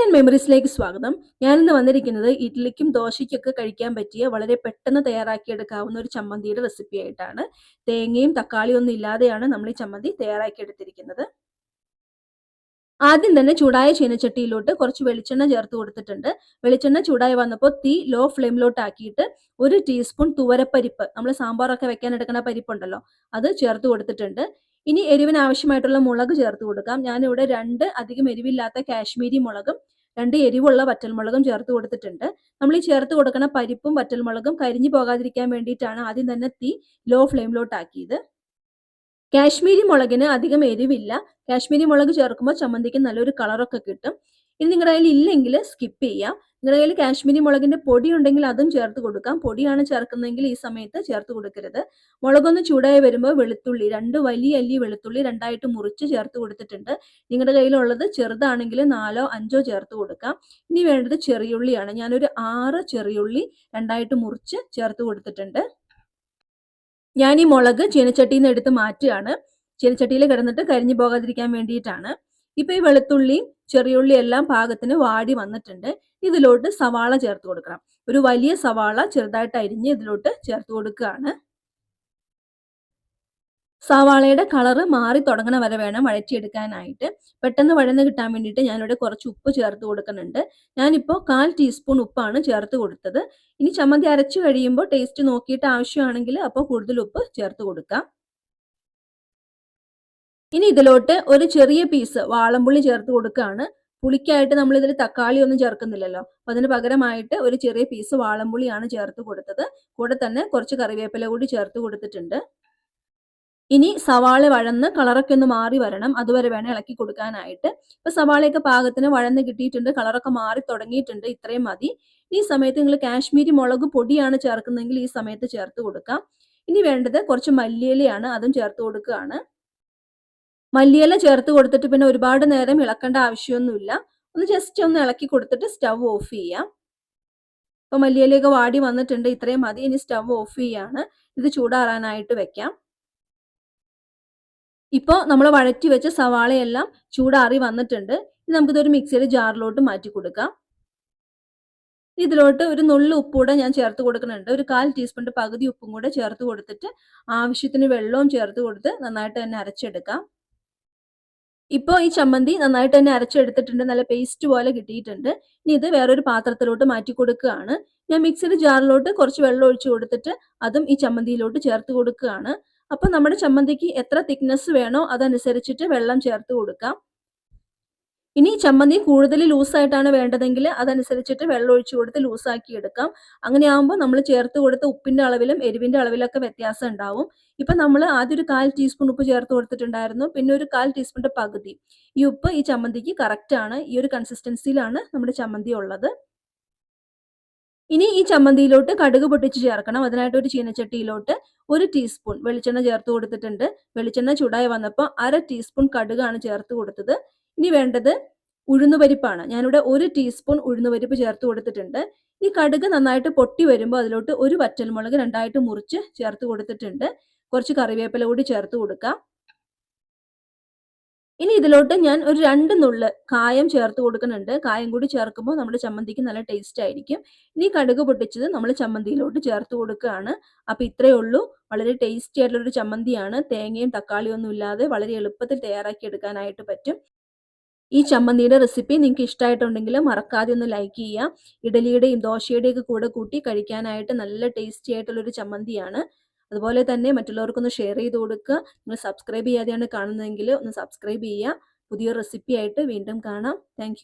Kitchen മെമ്മറീസിലേക്ക് സ്വാഗതം. ഞാനിന്ന് വന്നിരിക്കുന്നത് ഇഡ്ഡലിക്കും ദോശയ്ക്കൊക്കെ കഴിക്കാൻ പറ്റിയ വളരെ പെട്ടെന്ന് തയ്യാറാക്കിയെടുക്കാവുന്ന ഒരു ചമ്മന്തിയുടെ റെസിപ്പി ആയിട്ടാണ്. തേങ്ങയും തക്കാളിയും ഒന്നും ഇല്ലാതെയാണ് നമ്മൾ ഈ ചമ്മന്തി തയ്യാറാക്കിയെടുത്തിരിക്കുന്നത്. ആദ്യം തന്നെ ചൂടായ ചീനച്ചട്ടിയിലോട്ട് കുറച്ച് വെളിച്ചെണ്ണ ചേർത്ത് കൊടുത്തിട്ടുണ്ട്. വെളിച്ചെണ്ണ ചൂടായി വന്നപ്പോൾ തീ ലോ ഫ്ലെയിമിലോട്ട് ആക്കിയിട്ട് 1 ടീസ്പൂൺ തുവരപ്പരിപ്പ്, നമ്മൾ സാമ്പാറൊക്കെ വെക്കാൻ എടുക്കുന്ന പരിപ്പുണ്ടല്ലോ, അത് ചേർത്ത് കൊടുത്തിട്ടുണ്ട്. ഇനി എരിവിന് ആവശ്യമായിട്ടുള്ള മുളക് ചേർത്ത് കൊടുക്കാം. ഞാനിവിടെ 2 അധികം എരിവില്ലാത്ത കാശ്മീരി മുളകും 2 എരിവുള്ള വറ്റൽമുളകും ചേർത്ത് കൊടുത്തിട്ടുണ്ട്. നമ്മൾ ഈ ചേർത്ത് കൊടുക്കുന്ന പരിപ്പും വറ്റൽമുളകും കരിഞ്ഞു പോകാതിരിക്കാൻ വേണ്ടിയിട്ടാണ് ആദ്യം തന്നെ തീ ലോ ഫ്ലെയിമിലോട്ട് ആക്കിയത്. കാശ്മീരി മുളകിന് അധികം എരിവില്ല. കാശ്മീരി മുളക് ചേർക്കുമ്പോൾ ചമ്മന്തിക്ക് നല്ലൊരു കളറൊക്കെ കിട്ടും. ഇനി നിങ്ങളുടെ കയ്യിൽ ഇല്ലെങ്കിൽ സ്കിപ്പ് ചെയ്യാം. നിങ്ങളുടെ കയ്യിൽ കാശ്മീരി മുളകിന്റെ പൊടി ഉണ്ടെങ്കിൽ അതും ചേർത്ത് കൊടുക്കാം. പൊടിയാണ് ചേർക്കുന്നതെങ്കിൽ ഈ സമയത്ത് ചേർത്ത് കൊടുക്കരുത്. മുളകൊന്ന് ചൂടായി വരുമ്പോൾ വെളുത്തുള്ളി, 2 വലിയ അല്ലി വെളുത്തുള്ളി രണ്ടായിട്ട് മുറിച്ച് ചേർത്ത് കൊടുത്തിട്ടുണ്ട്. നിങ്ങളുടെ കയ്യിലുള്ളത് ചെറുതാണെങ്കിൽ 4ഓ 5ഓ ചേർത്ത് കൊടുക്കാം. ഇനി വേണ്ടത് ചെറിയുള്ളിയാണ്. ഞാനൊരു 6 ചെറിയുള്ളി രണ്ടായിട്ട് മുറിച്ച് ചേർത്ത് കൊടുത്തിട്ടുണ്ട്. ഞാൻ ഈ മുളക് ചീനച്ചട്ടിയിൽ നിന്ന് എടുത്ത് മാറ്റുകയാണ്. ചീനച്ചട്ടിയിൽ കിടന്നിട്ട് കരിഞ്ഞു പോകാതിരിക്കാൻ വേണ്ടിയിട്ടാണ്. ഇപ്പൊ ഈ വെളുത്തുള്ളിയും ചെറിയുള്ളി എല്ലാം പാകത്തിന് വാടി വന്നിട്ടുണ്ട്. ഇതിലോട്ട് സവാള ചേർത്ത് കൊടുക്കണം. ഒരു വലിയ സവാള ചെറുതായിട്ട് അരിഞ്ഞ് ഇതിലോട്ട് ചേർത്ത് കൊടുക്കുകയാണ്. സവാളയുടെ കളറ് മാറി തുടങ്ങണ വരെ വേണം വഴറ്റിയെടുക്കാനായിട്ട്. പെട്ടെന്ന് വഴന്ന് കിട്ടാൻ വേണ്ടിയിട്ട് ഞാനിവിടെ കുറച്ച് ഉപ്പ് ചേർത്ത് കൊടുക്കുന്നുണ്ട്. ഞാനിപ്പോൾ 1/4 ടീസ്പൂൺ ഉപ്പാണ് ചേർത്ത് കൊടുത്തത്. ഇനി ചമ്മന്തി അരച്ചു കഴിയുമ്പോൾ ടേസ്റ്റ് നോക്കിയിട്ട് ആവശ്യമാണെങ്കിൽ അപ്പോൾ കൂടുതൽ ഉപ്പ് ചേർത്ത് കൊടുക്കാം. ഇനി ഇതിലോട്ട് ഒരു ചെറിയ പീസ് വാളംപുളി ചേർത്ത് കൊടുക്കുകയാണ്. പുളിക്കായിട്ട് നമ്മൾ ഇതിൽ തക്കാളി ഒന്നും ചേർക്കുന്നില്ലല്ലോ, അപ്പൊ അതിന് പകരമായിട്ട് ഒരു ചെറിയ പീസ് വാളംപുളിയാണ് ചേർത്ത് കൊടുത്തത്. കൂടെ തന്നെ കുറച്ച് കറിവേപ്പില കൂടി ചേർത്ത് കൊടുത്തിട്ടുണ്ട്. ഇനി സവാള വഴന്ന് കളറൊക്കെ ഒന്ന് മാറി വരണം. അതുവരെ വേണം ഇളക്കി കൊടുക്കാനായിട്ട്. ഇപ്പൊ സവാളയൊക്കെ പാകത്തിന് വഴന്ന് കിട്ടിയിട്ടുണ്ട്, കളറൊക്കെ മാറി തുടങ്ങിയിട്ടുണ്ട്. ഇത്രയും മതി. ഈ സമയത്ത് നിങ്ങൾ കാശ്മീരി മുളക് പൊടിയാണ് ചേർക്കുന്നതെങ്കിൽ ഈ സമയത്ത് ചേർത്ത് കൊടുക്കാം. ഇനി വേണ്ടത് കുറച്ച് മല്ലിയിലയാണ്, അതും ചേർത്ത് കൊടുക്കുകയാണ്. മല്ലിയില ചേർത്ത് കൊടുത്തിട്ട് പിന്നെ ഒരുപാട് നേരം ഇളക്കേണ്ട ആവശ്യമൊന്നുമില്ല. ഒന്ന് ജസ്റ്റ് ഒന്ന് ഇളക്കി കൊടുത്തിട്ട് സ്റ്റവ് ഓഫ് ചെയ്യാം. ഇപ്പൊ മല്ലിയിലയൊക്കെ വാടി വന്നിട്ടുണ്ട്. ഇത്രയും മതി. ഇനി സ്റ്റവ് ഓഫ് ചെയ്യാണ്. ഇത് ചൂടാറാനായിട്ട് വെക്കാം. ഇപ്പോൾ നമ്മൾ വഴറ്റി വെച്ച സവാളയെല്ലാം ചൂടാറി വന്നിട്ടുണ്ട്. ഇനി നമുക്കിതൊരു മിക്സിയുടെ ജാറിലോട്ട് മാറ്റി കൊടുക്കാം. ഇതിലോട്ട് ഒരു നുള്ളു ഉപ്പൂടെ ഞാൻ ചേർത്ത് കൊടുക്കുന്നുണ്ട്. ഒരു 1/4 ടീസ്പൂണിന്റെ പകുതി ഉപ്പും കൂടെ ചേർത്ത് കൊടുത്തിട്ട് ആവശ്യത്തിന് വെള്ളവും ചേർത്ത് കൊടുത്ത് നന്നായിട്ട് തന്നെ അരച്ചെടുക്കാം. ഇപ്പോൾ ഈ ചമ്മന്തി നന്നായിട്ട് തന്നെ അരച്ചെടുത്തിട്ടുണ്ട്. നല്ല പേസ്റ്റ് പോലെ കിട്ടിയിട്ടുണ്ട്. ഇനി ഇത് വേറൊരു പാത്രത്തിലോട്ട് മാറ്റി കൊടുക്കുകയാണ്. ഞാൻ മിക്സിയുടെ ജാറിലോട്ട് കുറച്ച് വെള്ളം ഒഴിച്ചു കൊടുത്തിട്ട് അതും ഈ ചമ്മന്തിയിലോട്ട് ചേർത്ത് കൊടുക്കുകയാണ്. അപ്പൊ നമ്മുടെ ചമ്മന്തിക്ക് എത്ര തിക്നെസ് വേണോ അതനുസരിച്ചിട്ട് വെള്ളം ചേർത്ത് കൊടുക്കാം. ഇനി ചമ്മന്തി കൂടുതൽ ലൂസായിട്ടാണ് വേണ്ടതെങ്കിൽ അതനുസരിച്ചിട്ട് വെള്ളം ഒഴിച്ചു കൊടുത്ത് ലൂസാക്കി എടുക്കാം. അങ്ങനെയാകുമ്പോൾ നമ്മൾ ചേർത്ത് കൊടുത്ത ഉപ്പിന്റെ അളവിലും എരിവിന്റെ അളവിലൊക്കെ വ്യത്യാസം ഉണ്ടാവും. ഇപ്പൊ നമ്മൾ ആദ്യം ഒരു 1/4 ടീസ്പൂൺ ഉപ്പ് ചേർത്ത് കൊടുത്തിട്ടുണ്ടായിരുന്നു. പിന്നെ ഒരു 1/4 ടീസ്പൂണിന്റെ പകുതി. ഈ ഉപ്പ് ഈ ചമ്മന്തിക്ക് കറക്റ്റ് ആണ്. ഈ ഒരു കൺസിസ്റ്റൻസിയിലാണ് നമ്മുടെ ചമ്മന്തി ഉള്ളത്. ഇനി ഈ ചമ്മന്തിയിലോട്ട് കടുക് പൊട്ടിച്ച് ചേർക്കണം. അതിനായിട്ട് ഒരു ചീനച്ചട്ടിയിലോട്ട് 1 ടീസ്പൂൺ വെളിച്ചെണ്ണ ചേർത്ത് കൊടുത്തിട്ടുണ്ട്. വെളിച്ചെണ്ണ ചൂടായി വന്നപ്പോൾ 1/2 ടീസ്പൂൺ കടുകാണ് ചേർത്ത് കൊടുത്തത്. ഇനി വേണ്ടത് ഉഴുന്നുപരിപ്പാണ്. ഞാനിവിടെ 1 ടീസ്പൂൺ ഉഴുന്നുപരിപ്പ് ചേർത്ത് കൊടുത്തിട്ടുണ്ട്. ഈ കടുക് നന്നായിട്ട് പൊട്ടി വരുമ്പോൾ അതിലോട്ട് ഒരു വറ്റൽമുളക് രണ്ടായിട്ട് മുറിച്ച് ചേർത്ത് കൊടുത്തിട്ടുണ്ട്. കുറച്ച് കറിവേപ്പില കൂടി ചേർത്ത് കൊടുക്കാം. ഇനി ഇതിലോട്ട് ഞാൻ ഒരു 2 നുള്ള് കായം ചേർത്ത് കൊടുക്കുന്നുണ്ട്. കായം കൂടി ചേർക്കുമ്പോൾ നമ്മുടെ ചമ്മന്തിക്ക് നല്ല ടേസ്റ്റ് ആയിരിക്കും. ഇനി കടുക് പൊട്ടിച്ചത് നമ്മൾ ചമ്മന്തിയിലോട്ട് ചേർത്ത് കൊടുക്കുകയാണ്. അപ്പൊ ഇത്രയേ ഉള്ളൂ. വളരെ ടേസ്റ്റി ആയിട്ടുള്ള ഒരു ചമ്മന്തിയാണ്. തേങ്ങയും തക്കാളിയും ഒന്നും ഇല്ലാതെ വളരെ എളുപ്പത്തിൽ തയ്യാറാക്കി എടുക്കാനായിട്ട് പറ്റും. ഈ ചമ്മന്തിയുടെ റെസിപ്പി നിങ്ങൾക്ക് ഇഷ്ടമായിട്ടുണ്ടെങ്കിൽ മറക്കാതെ ഒന്ന് ലൈക്ക് ചെയ്യുക. ഇഡലിയുടെയും ദോശയുടെയും ഒക്കെ കൂടെ കൂട്ടി കഴിക്കാനായിട്ട് നല്ല ടേസ്റ്റി ആയിട്ടുള്ളൊരു ചമ്മന്തിയാണ്. അതുപോലെ തന്നെ മറ്റുള്ളവർക്കൊന്ന് ഷെയർ ചെയ്ത് കൊടുക്കുക. നിങ്ങൾ സബ്സ്ക്രൈബ് ചെയ്യാതെയാണ് കാണുന്നതെങ്കിൽ ഒന്ന് സബ്സ്ക്രൈബ് ചെയ്യുക. പുതിയ റെസിപ്പി ആയിട്ട് വീണ്ടും കാണാം. താങ്ക്